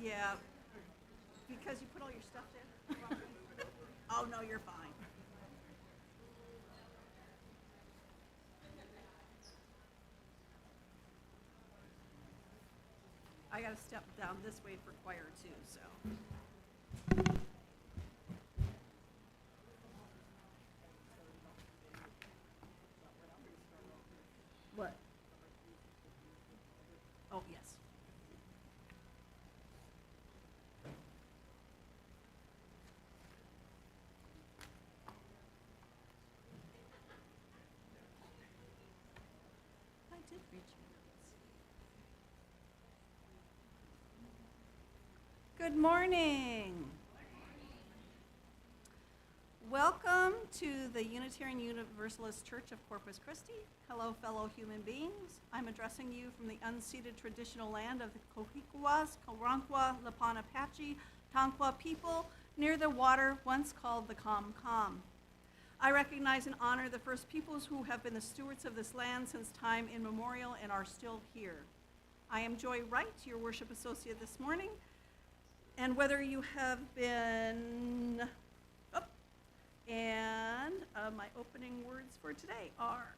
Yeah, because you put all your stuff there. Oh, no, you're fine. I gotta step down this way for choir too, so. What? Oh, yes. I did read your notes. Good morning. Welcome to the Unitarian Universalist Church of Corpus Christi. Hello, fellow human beings. I'm addressing you from the unceded traditional land of the Cohicoas, Karankawa, Lipan Apache, Tonkawa people near the water once called the Kom. I recognize and honor the first peoples who have been the stewards of this land since time immemorial and are still here. I am Joy Wright, your worship associate this morning, and whether you have been my opening words for today are,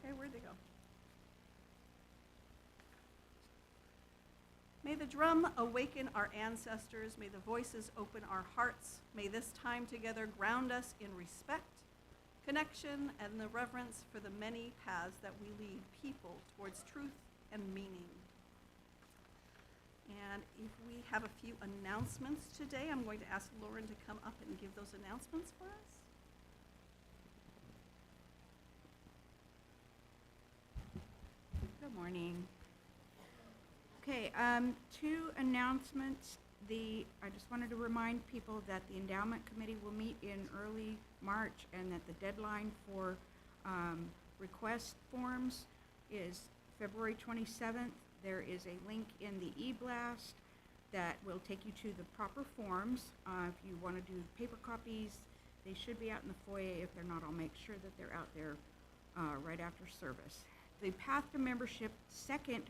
okay, where'd they go? May the drum awaken our ancestors. May the voices open our hearts. May this time together ground us in respect, connection, and the reverence for the many paths that we lead people towards truth and meaning. And if we have a few announcements today, I'm going to ask Lauren to come up and give those announcements for us. Good morning. Okay, two announcements. I just wanted to remind people that the endowment committee will meet in early March and that the deadline for request forms is February 27th. There is a link in the e-blast that will take you to the proper forms. If you want to do paper copies, they should be out in the foyer. If they're not, I'll make sure that they're out there right after service. The Path to Membership second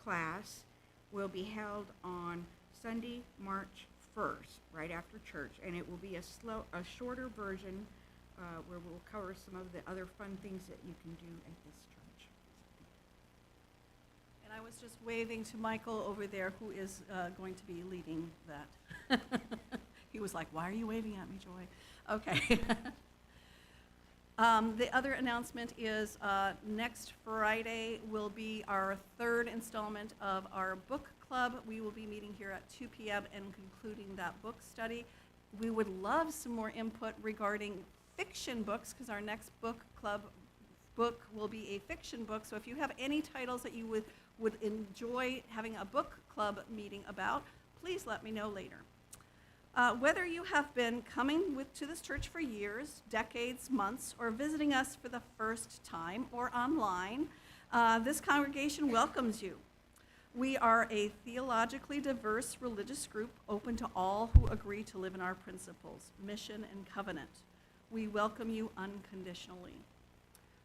class will be held on Sunday, March 1st, right after church, and it will be a shorter version where we'll cover some of the other fun things that you can do at this church. And I was just waving to Michael over there, who is going to be leading that. He was like, "Why are you waving at me, Joy?" Okay. The other announcement is next Friday will be our third installment of our book club. We will be meeting here at 2 p.m. and concluding that book study. We would love some more input regarding fiction books, because our next book club book will be a fiction book. So if you have any titles that you would enjoy having a book club meeting about, please let me know later. Whether you have been coming to this church for years, decades, months, or visiting us for the first time or online, this congregation welcomes you. We are a theologically diverse religious group open to all who agree to live in our principles, mission, and covenant. We welcome you unconditionally.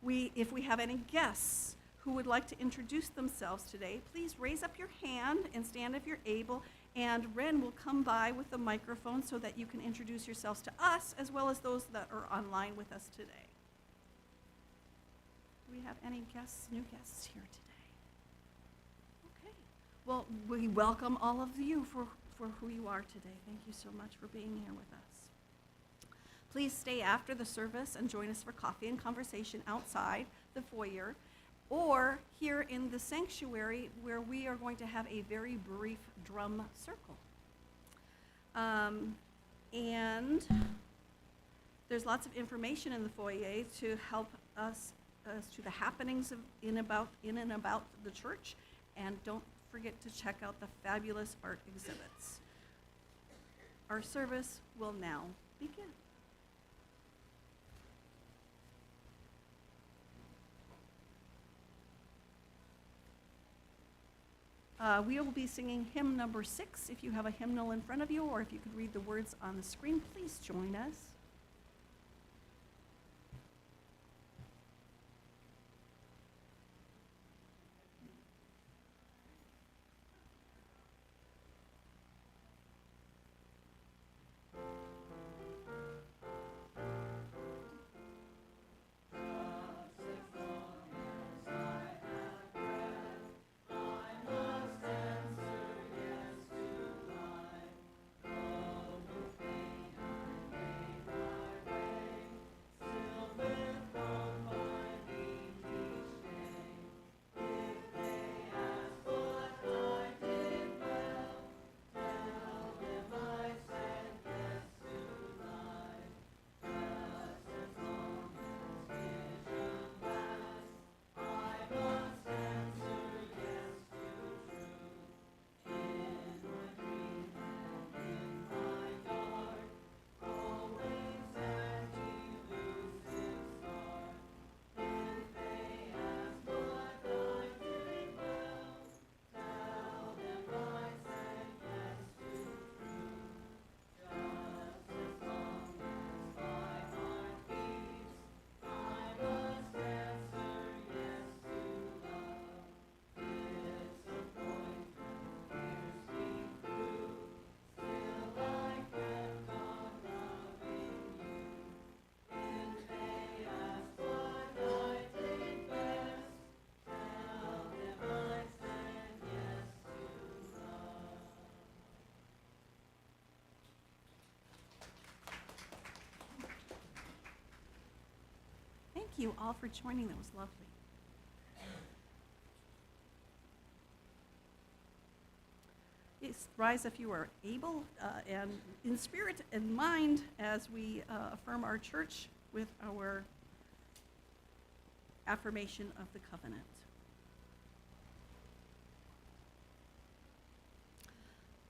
If we have any guests who would like to introduce themselves today, please raise up your hand and stand if you're able, and Ren will come by with a microphone so that you can introduce yourselves to us as well as those that are online with us today. Do we have any guests, new guests here today? Okay. Well, we welcome all of you for who you are today. Thank you so much for being here with us. Please stay after the service and join us for coffee and conversation outside the foyer or here in the sanctuary, where we are going to have a very brief drum circle. And there's lots of information in the foyer to help us as to the happenings in and about the church. And don't forget to check out the fabulous art exhibits. Our service will now begin. We will be singing hymn number 6. If you have a hymnal in front of you, or if you could read the words on the screen, please join us. you all for joining. That was lovely. Yes, rise if you are able, and in spirit and mind as we affirm our church with our affirmation of the covenant.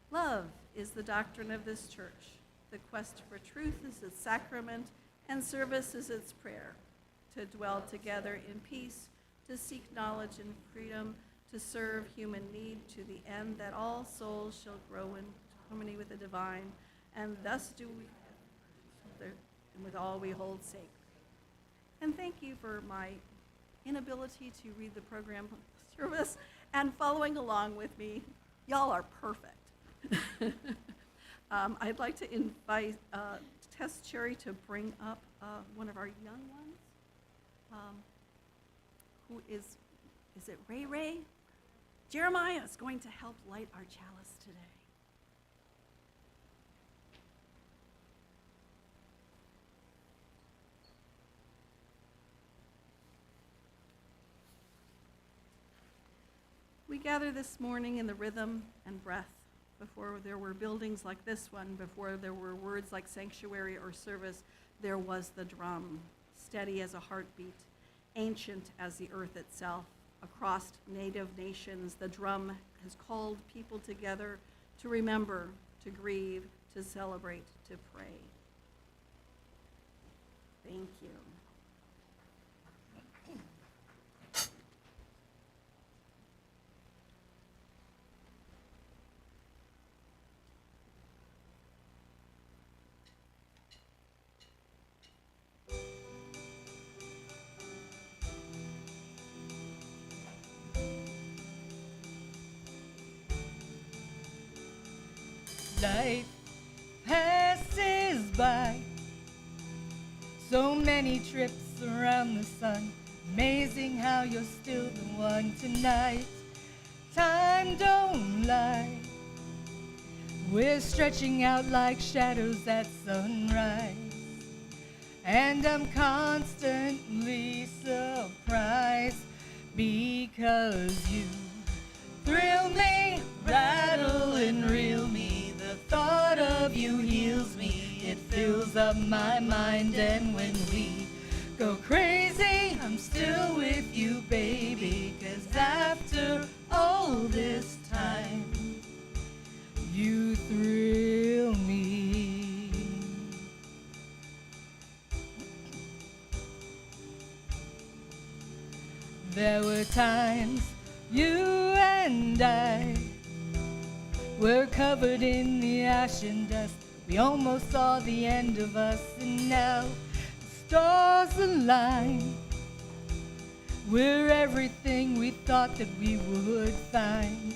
Love is the doctrine of this church. The quest for truth is its sacrament, and service is its prayer. To dwell together in peace, to seek knowledge and freedom, to serve human need to the end that all souls shall grow in harmony with the divine, and thus do we, with all we hold sacred. And thank you for my inability to read the program service and following along with me. Y'all are perfect. I'd like to invite Tess Cherry to bring up one of our young ones, who is it Ray Ray? Jeremiah is going to help light our chalice today. We gather this morning in the rhythm and breath. Before there were buildings like this one, before there were words like sanctuary or service, there was the drum, steady as a heartbeat, ancient as the earth itself. Across native nations, the drum has called people together to remember, to grieve, to celebrate, to pray. Thank you. Life passes by, so many trips around the sun. Amazing how you're still the one tonight. Time don't lie, we're stretching out like shadows at sunrise. And I'm constantly surprised because you thrill me, rattle and reel me. The thought of you heals me, it fills up my mind. And when we go crazy, I'm still with you, baby. 'Cause after all this time, you thrill me. There were times you and I were covered in the ash and dust. We almost saw the end of us, and now the stars align. We're everything we thought that we would find,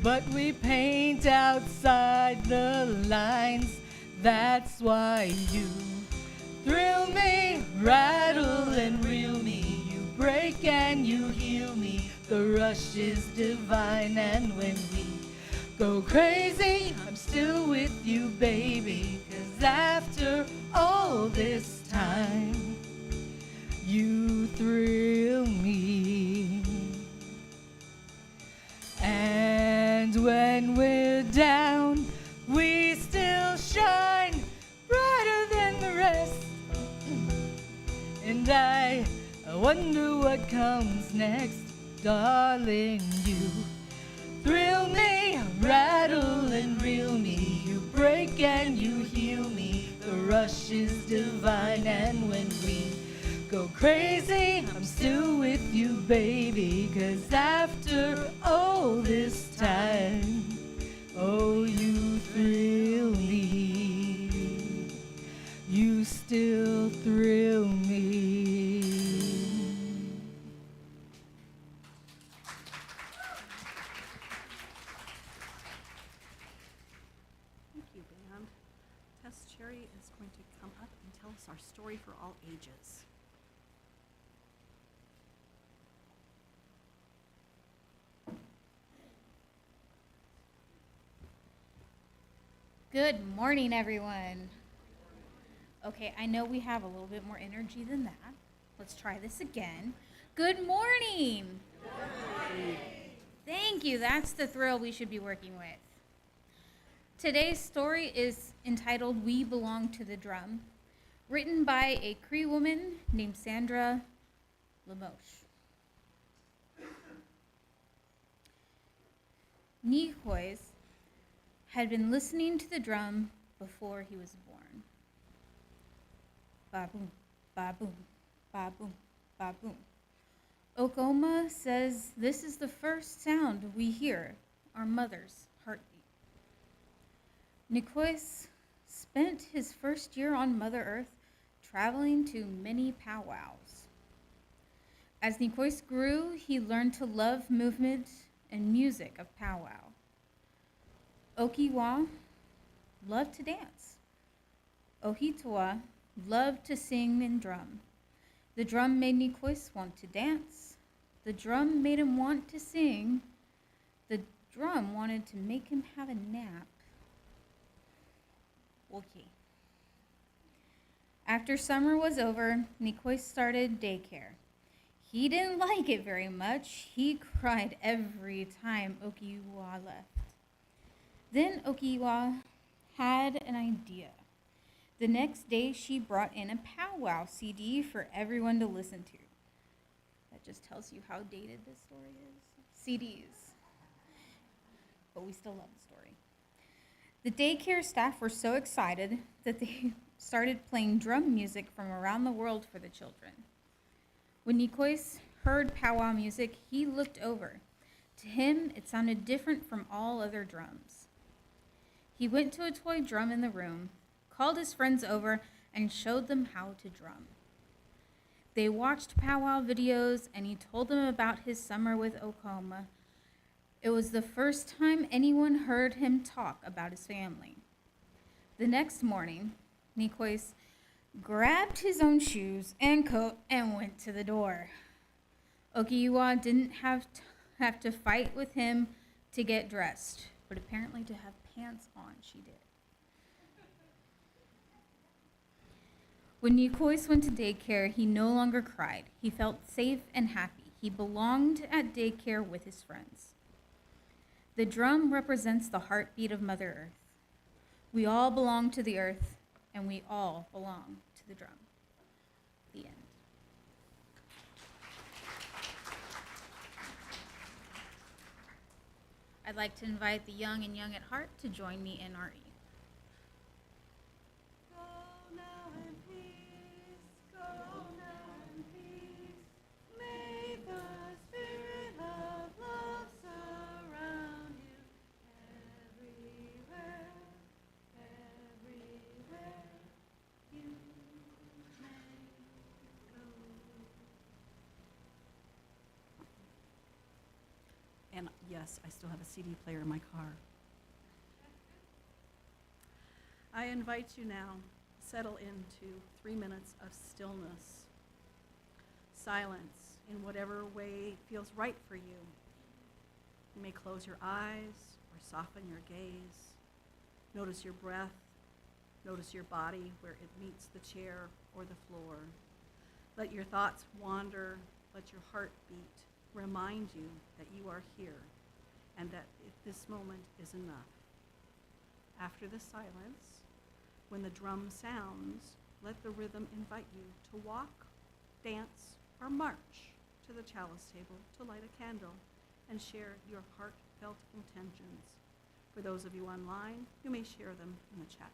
but we paint outside the lines. That's why you thrill me, rattle and reel me. You break and you heal me. The rush is divine, and when we go crazy, I'm still with you, baby. 'Cause after all this time, you thrill me. And when we're down, we still shine brighter than the rest. And I wonder what comes next, darling. You thrill me, rattle and reel me. You break and you heal me. The rush is divine, and when we go crazy, I'm still with you, baby. 'Cause after all this time, oh, you thrill me. You still thrill me. Thank you, band. Tess Cherry is going to come up and tell us our story for all ages. Good morning, everyone. Okay, I know we have a little bit more energy than that, Let's try this again. Good morning. Thank you. That's the thrill we should be working with. Today's story is entitled We Belong to the Drum, written by a Cree woman named Sandra Lamoche. Nihois had been listening to the drum before he was born. Ba-boom, ba-boom, ba-boom, ba-boom. Okoma says this is the first sound we hear, our mother's heartbeat. Nicois spent his first year on Mother Earth traveling to many powwows. As Nicois grew, he learned to love movement and music of powwow. Okiwa loved to dance. Ohitoa loved to sing and drum. The drum made Nicois want to dance. The drum made him want to sing. The drum wanted to make him have a nap. Okay. After summer was over, Nicois started daycare. He didn't like it very much. He cried every time Okiwa left. Then Okiwa had an idea. The next day, she brought in a powwow CD for everyone to listen to. That just tells you how dated this story is. CDs. But we still love the story. The daycare staff were so excited that they started playing drum music from around the world for the children. When Nicois heard powwow music, he looked over. To him, it sounded different from all other drums. He went to a toy drum in the room, called his friends over, and showed them how to drum. They watched powwow videos, and he told them about his summer with Okoma. It was the first time anyone heard him talk about his family. The next morning, Nicois grabbed his own shoes and coat and went to the door. Okiwa didn't have to fight with him to get dressed, but apparently to have pants on, she did. When Nicois went to daycare, he no longer cried. He felt safe and happy. He belonged at daycare with his friends. The drum represents the heartbeat of Mother Earth. We all belong to the earth, and we all belong to the drum. The end. I'd like to invite the young and young at heart to join me in RE. Go now in peace, go now in peace. May the spirit of love surround you everywhere, everywhere you may go. And yes, I still have a CD player in my car. I invite you now, settle into 3 minutes of stillness, silence in whatever way feels right for you. You may close your eyes or soften your gaze. Notice your breath. Notice your body where it meets the chair or the floor. Let your thoughts wander. Let your heart beat. Remind you that you are here and that this moment is enough. After the silence, when the drum sounds, let the rhythm invite you to walk, dance, or march to the chalice table to light a candle and share your heartfelt intentions. For those of you online, you may share them in the chat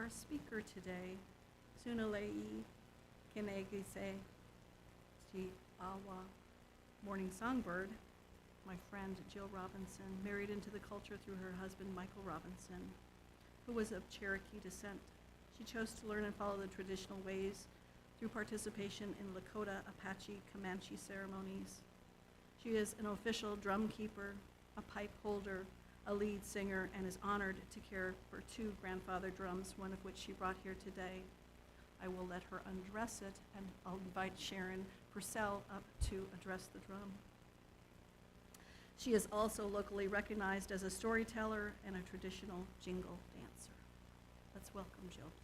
our speaker today, Sunalei Kenegise Awa, Morning Songbird, my friend Jill Robinson, married into the culture through her husband Michael Robinson, who was of Cherokee descent. She chose to learn and follow the traditional ways through participation in Lakota, Apache, Comanche ceremonies. She is an official drum keeper, a pipe holder, a lead singer, and is honored to care for 2 grandfather drums, one of which she brought here today. I will let her undress it, and I'll invite Sharon Purcell up to address the drum. She is also locally recognized as a storyteller and a traditional jingle dancer. Let's welcome Jill, please.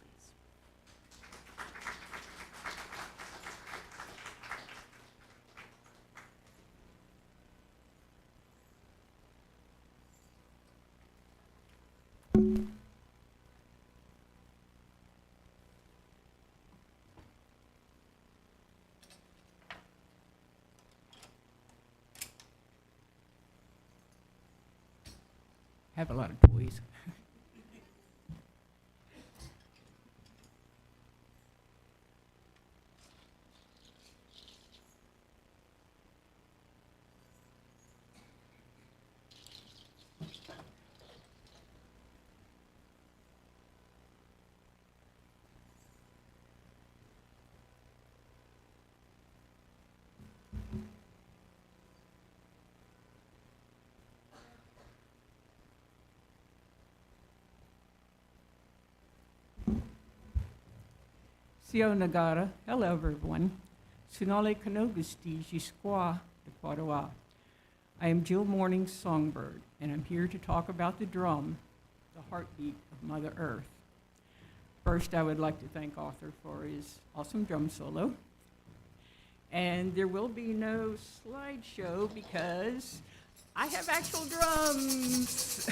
Have a lot of toys. Sio Nagara, hello everyone. Sunale Kanogusti Jisqua de Paroa. I am Jill Morning's songbird, and I'm here to talk about the drum, the heartbeat of Mother Earth. First, I would like to thank Arthur for his awesome drum solo. And there will be no slideshow because I have actual drums.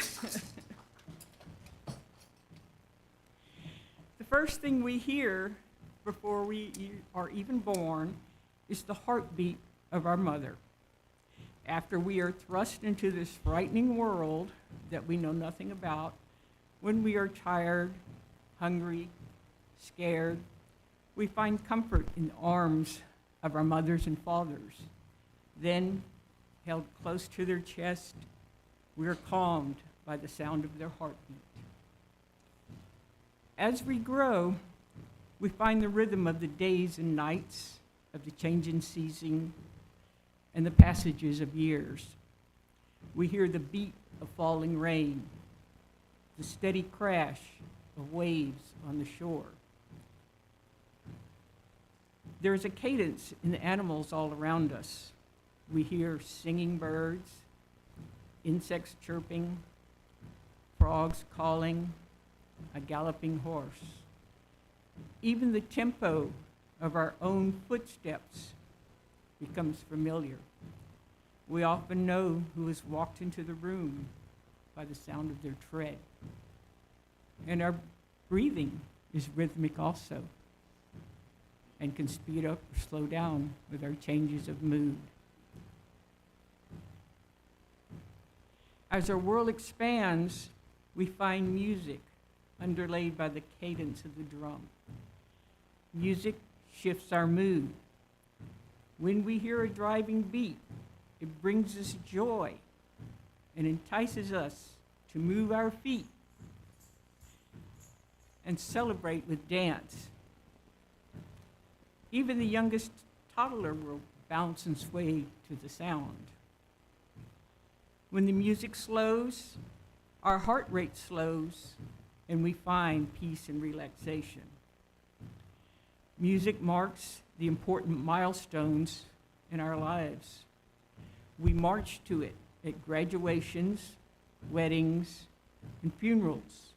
The first thing we hear before we are even born is the heartbeat of our mother. After we are thrust into this frightening world that we know nothing about, when we are tired, hungry, scared, we find comfort in the arms of our mothers and fathers. Then, held close to their chest, we are calmed by the sound of their heartbeat. As we grow, we find the rhythm of the days and nights, of the changing season, and the passages of years. We hear the beat of falling rain, the steady crash of waves on the shore. There is a cadence in the animals all around us. We hear singing birds, insects chirping, frogs calling, a galloping horse. Even the tempo of our own footsteps becomes familiar. We often know who has walked into the room by the sound of their tread. And our breathing is rhythmic also, and can speed up or slow down with our changes of mood. As our world expands, we find music underlaid by the cadence of the drum. Music shifts our mood. When we hear a driving beat, it brings us joy and entices us to move our feet and celebrate with dance. Even the youngest toddler will bounce and sway to the sound. When the music slows, our heart rate slows, and we find peace and relaxation. Music marks the important milestones in our lives. We march to it at graduations, weddings, and funerals.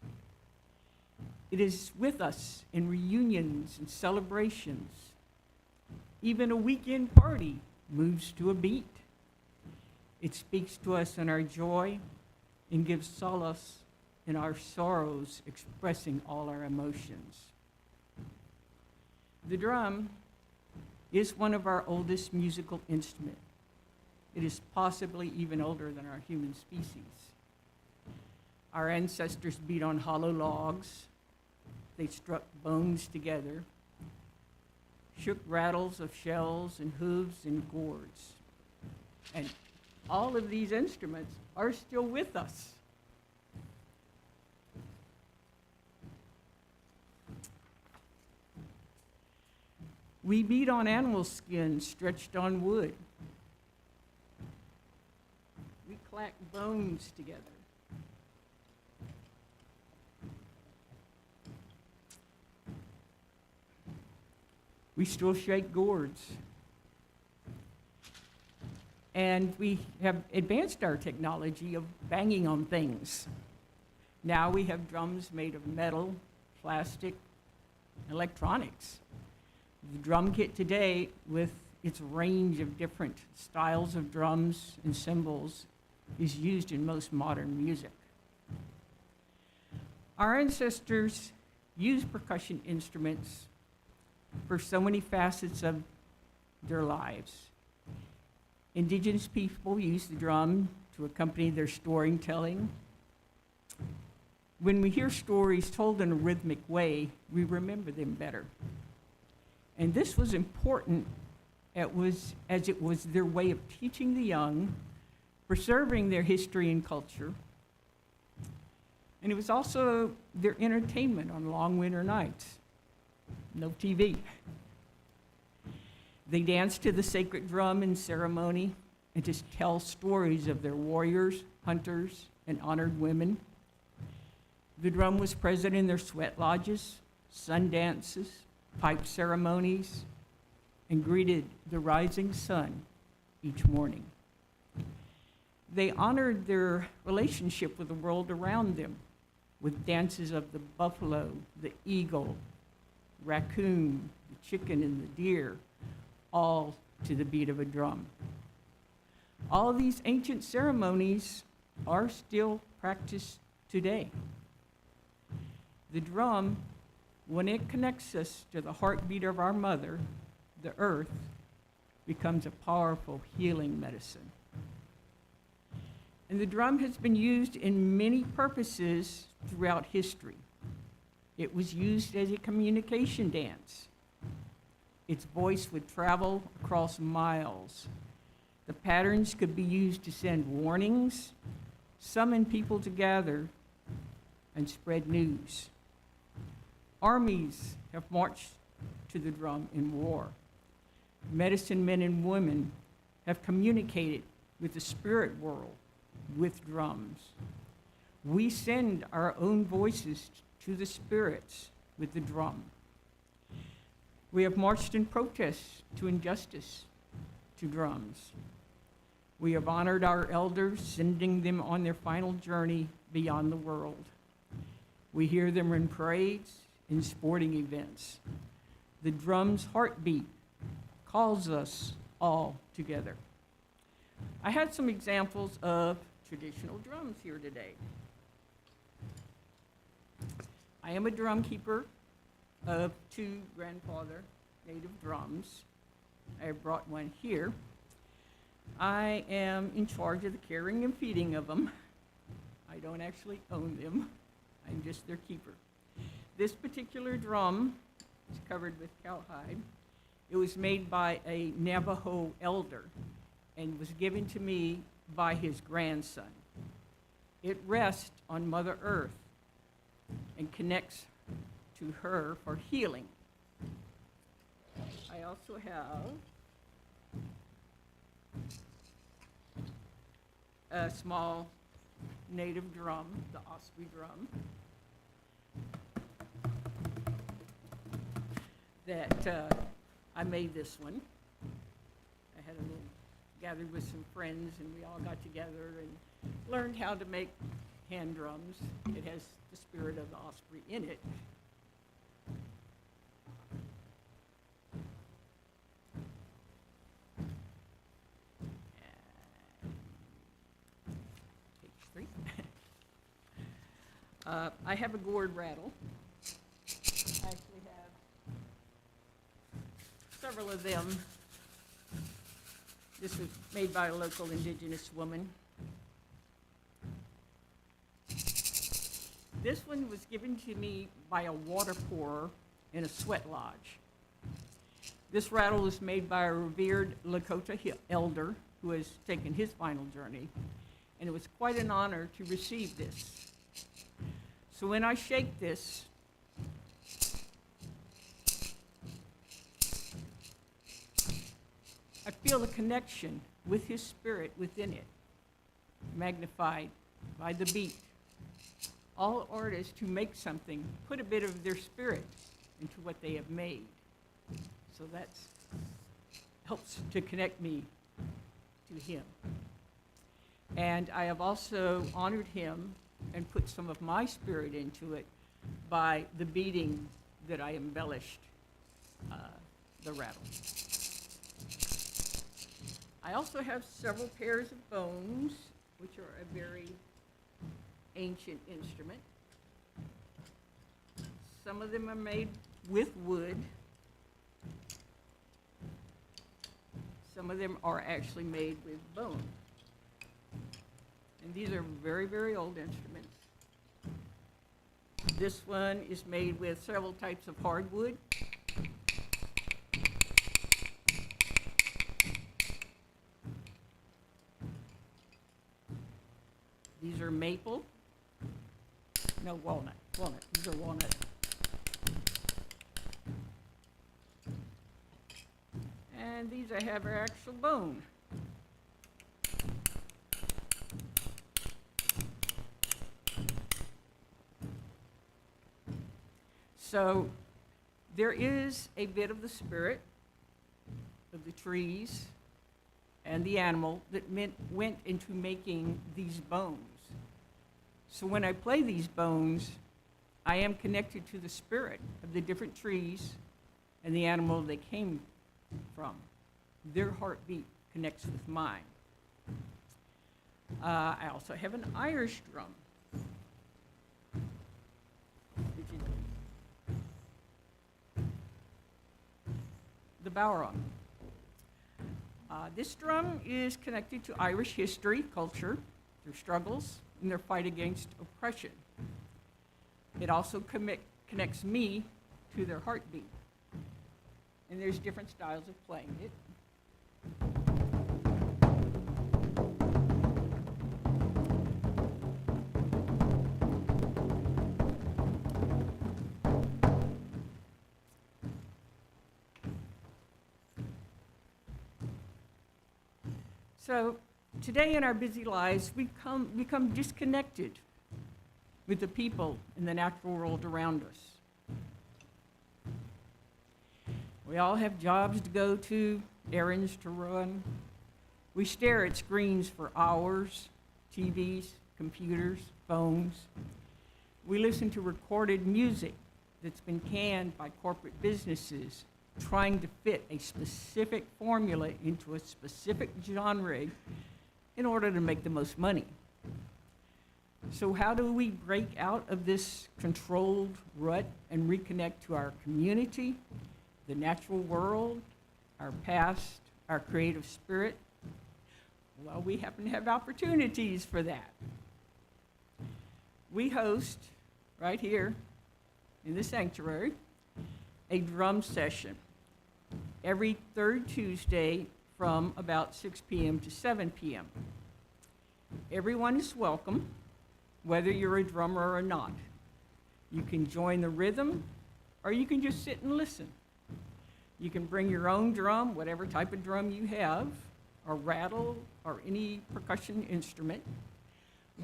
It is with us in reunions and celebrations. Even a weekend party moves to a beat. It speaks to us in our joy and gives solace in our sorrows, expressing all our emotions. The drum is one of our oldest musical instruments. It is possibly even older than our human species. Our ancestors beat on hollow logs, they struck bones together, shook rattles of shells and hooves and gourds. And all of these instruments are still with us. We beat on animal skin stretched on wood. We clack bones together. We still shake gourds. And we have advanced our technology of banging on things. Now we have drums made of metal, plastic, electronics. The drum kit today, with its range of different styles of drums and cymbals, is used in most modern music. Our ancestors used percussion instruments for so many facets of their lives. Indigenous people used the drum to accompany their storytelling. When we hear stories told in a rhythmic way, we remember them better. And this was important as it was their way of teaching the young, preserving their history and culture. And it was also their entertainment on long winter nights. No TV. They danced to the sacred drum in ceremony and to tell stories of their warriors, hunters, and honored women. The drum was present in their sweat lodges, sun dances, pipe ceremonies, and greeted the rising sun each morning. They honored their relationship with the world around them with dances of the buffalo, the eagle, raccoon, the chicken, and the deer, all to the beat of a drum. All of these ancient ceremonies are still practiced today. The drum, when it connects us to the heartbeat of our mother, the earth, becomes a powerful healing medicine. And the drum has been used in many purposes throughout history. It was used as a communication dance. Its voice would travel across miles. The patterns could be used to send warnings, summon people to gather, and spread news. Armies have marched to the drum in war. Medicine men and women have communicated with the spirit world with drums. We send our own voices to the spirits with the drum. We have marched in protest to injustice to drums. We have honored our elders, sending them on their final journey beyond the world. We hear them in parades, in sporting events. The drum's heartbeat calls us all together. I had some examples of traditional drums here today. I am a drum keeper of 2 grandfather native drums. I have brought one here. I am in charge of the caring and feeding of them. I don't actually own them. I'm just their keeper. This particular drum is covered with cowhide. It was made by a Navajo elder and was given to me by his grandson. It rests on Mother Earth and connects to her for healing. I also have a small native drum, the Osprey drum, that I made this one. I had a little gathered with some friends, and we all got together and learned how to make hand drums. It has the spirit of the osprey in it. Page 3. I have a gourd rattle. I actually have several of them. This was made by a local indigenous woman. This one was given to me by a water pourer in a sweat lodge. This rattle was made by a revered Lakota elder who has taken his final journey, and it was quite an honor to receive this. So when I shake this, I feel a connection with his spirit within it, magnified by the beat. All artists who make something put a bit of their spirit into what they have made. So that helps to connect me to him. And I have also honored him and put some of my spirit into it by the beating that I embellished the rattle. I also have several pairs of bones, which are a very ancient instrument. Some of them are made with wood. Some of them are actually made with bone. And these are very, very old instruments. This one is made with several types of hardwood. These are maple. No, walnut. These are walnut. And these I have are actual bone. So there is a bit of the spirit of the trees and the animal that went into making these bones. So when I play these bones, I am connected to the spirit of the different trees and the animal they came from. Their heartbeat connects with mine. I also have an Irish drum. The Bowron. This drum is connected to Irish history, culture, their struggles, and their fight against oppression. It also connects me to their heartbeat. And there's different styles of playing it. So today in our busy lives, we become disconnected with the people in the natural world around us. We all have jobs to go to, errands to run. We stare at screens for hours, TVs, computers, phones. We listen to recorded music that's been canned by corporate businesses trying to fit a specific formula into a specific genre in order to make the most money. So how do we break out of this controlled rut and reconnect to our community, the natural world, our past, our creative spirit? Well, we happen to have opportunities for that. We host, right here in the sanctuary, a drum session every third Tuesday from about 6 p.m. to 7 p.m. Everyone is welcome, whether you're a drummer or not. You can join the rhythm, or you can just sit and listen. You can bring your own drum, whatever type of drum you have, or rattle, or any percussion instrument.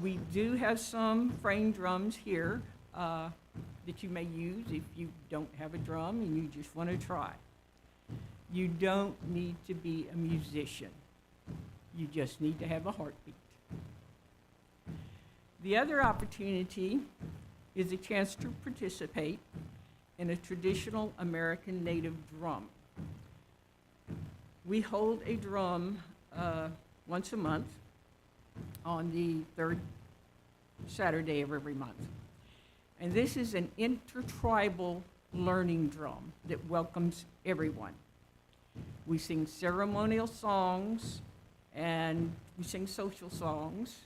We do have some frame drums here that you may use if you don't have a drum and you just want to try. You don't need to be a musician. You just need to have a heartbeat. The other opportunity is a chance to participate in a traditional American native drum. We hold a drum once a month on the third Saturday of every month. And this is an intertribal learning drum that welcomes everyone. We sing ceremonial songs and we sing social songs.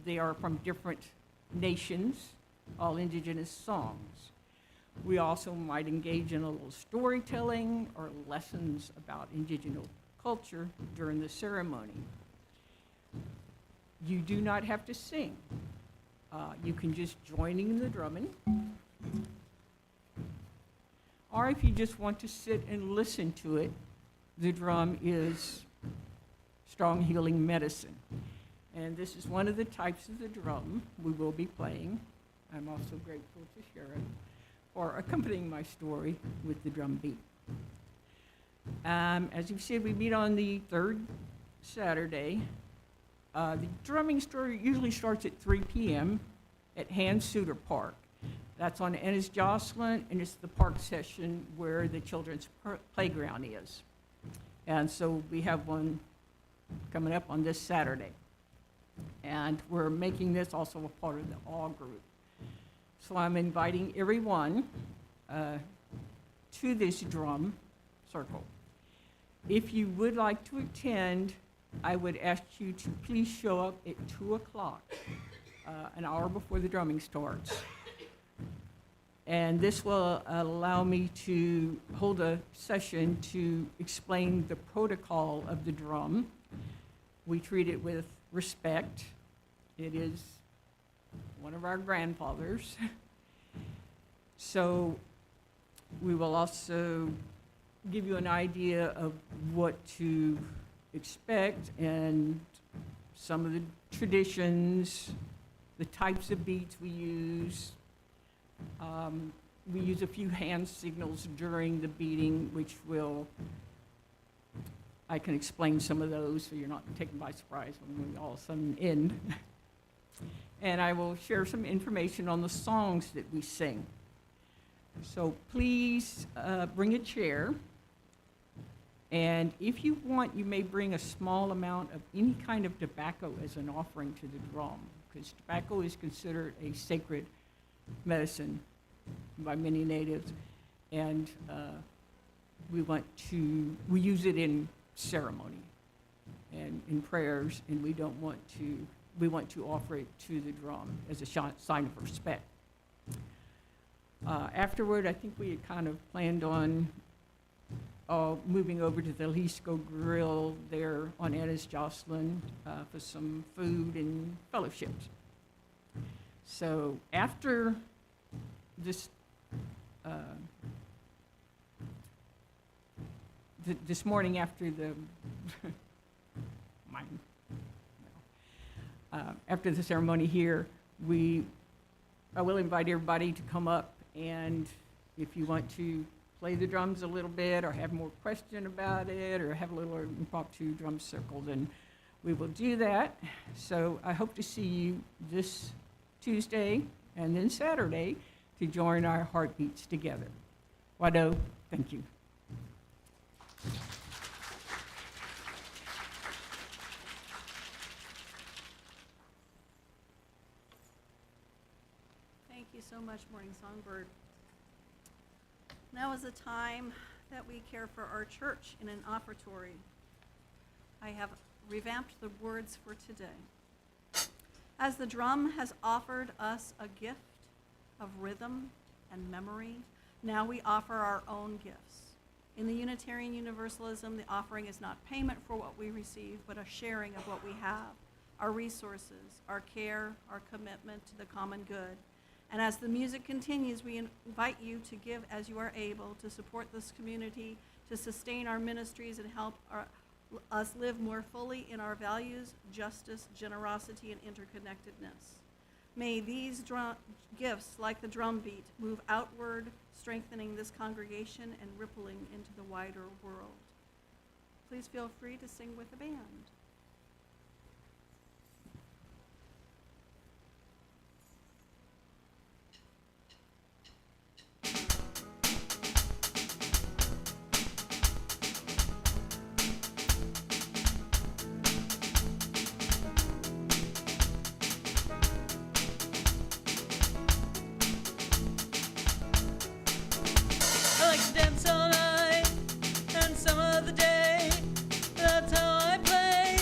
They are from different nations all indigenous songs. We also might engage in a little storytelling or lessons about indigenous culture during the ceremony. You do not have to sing. You can just join in the drumming. Or if you just want to sit and listen to it, the drum is strong healing medicine. And this is one of the types of the drum we will be playing. I'm also grateful to Sharon for accompanying my story with the drum beat. As you said, we meet on the third Saturday. The drumming story usually starts at 3 p.m. at Hans Suter Park. That's on Ennis Jocelyn, and it's the park session where the children's playground is. And so we have one coming up on this Saturday. And we're making this also a part of the AW group. So I'm inviting everyone to this drum circle. If you would like to attend, I would ask you to please show up at 2 o'clock, an hour before the drumming starts. And this will allow me to hold a session to explain the protocol of the drum. We treat it with respect. It is one of our grandfathers. So we will also give you an idea of what to expect and some of the traditions, the types of beats we use. We use a few hand signals during the beating, which I can explain some of those so you're not taken by surprise when we all of a sudden end. And I will share some information on the songs that we sing. So please bring a chair. And if you want, you may bring a small amount of any kind of tobacco as an offering to the drum, because tobacco is considered a sacred medicine by many natives, and we use it in ceremony and in prayers, and we want to offer it to the drum as a sign of respect. Afterward, I think we had kind of planned on moving over to the Jalisco Grill there on Ennis Jocelyn for some food and fellowships. So after this this morning, after after the ceremony here, I will invite everybody to come up, and if you want to play the drums a little bit or have more question about it or have a little impromptu drum circle, then we will do that. So I hope to see you this Tuesday and then Saturday to join our heartbeats together. Wado, thank you. Thank you so much, Morning Songbird. Now is the time that we care for our church in an offertory. I have revamped the words for today. As the drum has offered us a gift of rhythm and memory, now we offer our own gifts. In the Unitarian Universalism, the offering is not payment for what we receive, but a sharing of what we have, our resources, our care, our commitment to the common good. And as the music continues, we invite you to give as you are able to support this community, to sustain our ministries and help us live more fully in our values, justice, generosity, and interconnectedness. May these gifts, like the drum beat, move outward, strengthening this congregation and rippling into the wider world. Please feel free to sing with the band. I like to dance all night and some of the day. That's how I play.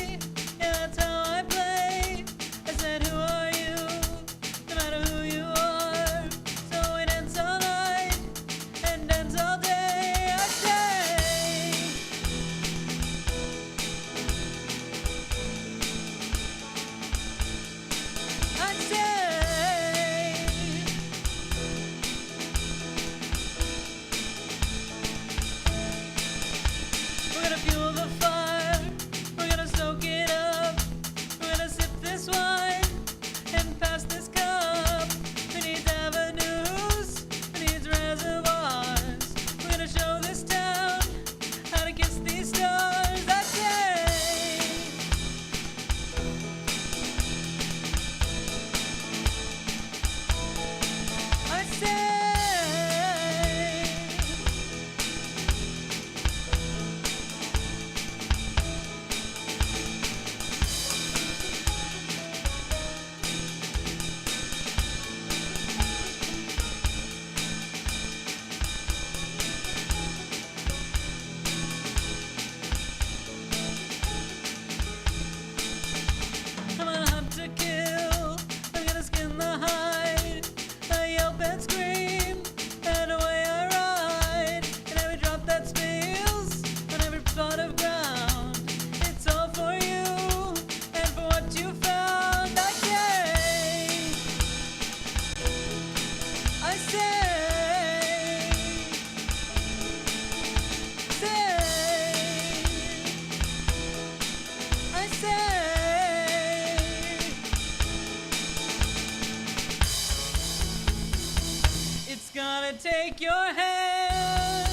take your hand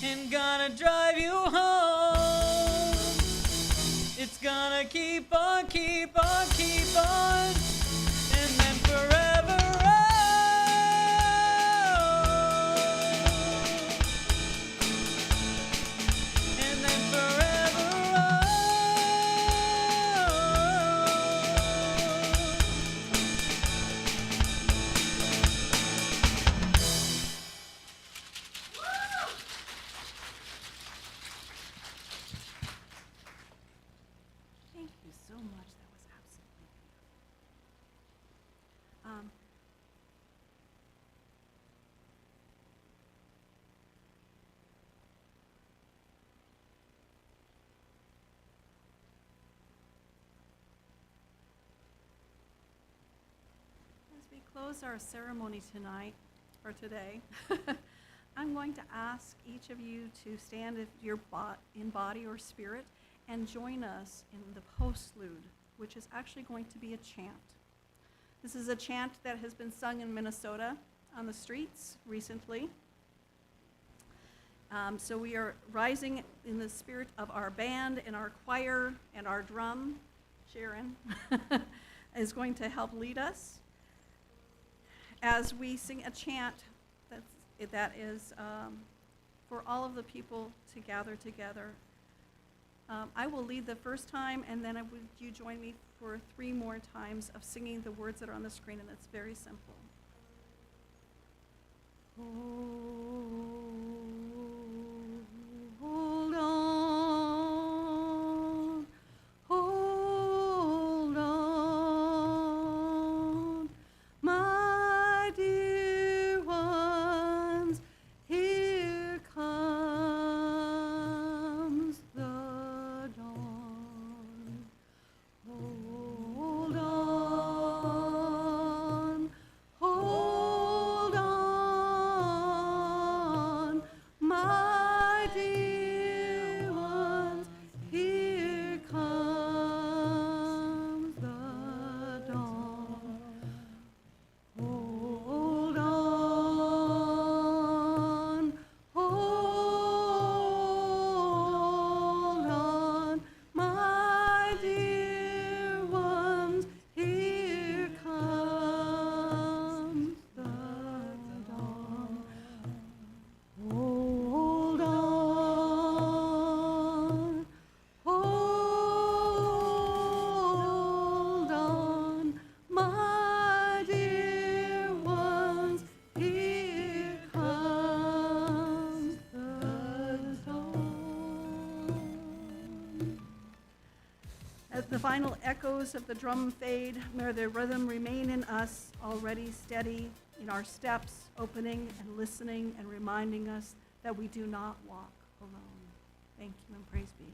and gonna drive you home. It's gonna keep on, keep on, keep on, and then forever and then forever Thank you so much. That was absolutely beautiful. As we close our ceremony tonight, or today, I'm going to ask each of you to stand if you're in body or spirit and join us in the postlude, which is actually going to be a chant. This is a chant that has been sung in Minnesota on the streets recently. So we are rising in the spirit of our band and our choir and our drum. Sharon is going to help lead us as we sing a chant that is for all of the people to gather together. I will lead the first time, and then would you join me for 3 more times of singing the words that are on the screen, and it's very simple. Hold on, hold on, my dear ones, here comes the dawn. Hold on, hold on, my dear ones, here comes the dawn. Hold on, hold on, my dear ones, here comes the dawn. Hold on, hold on, my dear ones, here comes the dawn. As the final echoes of the drum fade, may the rhythm remain in us, already steady in our steps, opening and listening and reminding us that we do not walk alone. Thank you and praise be.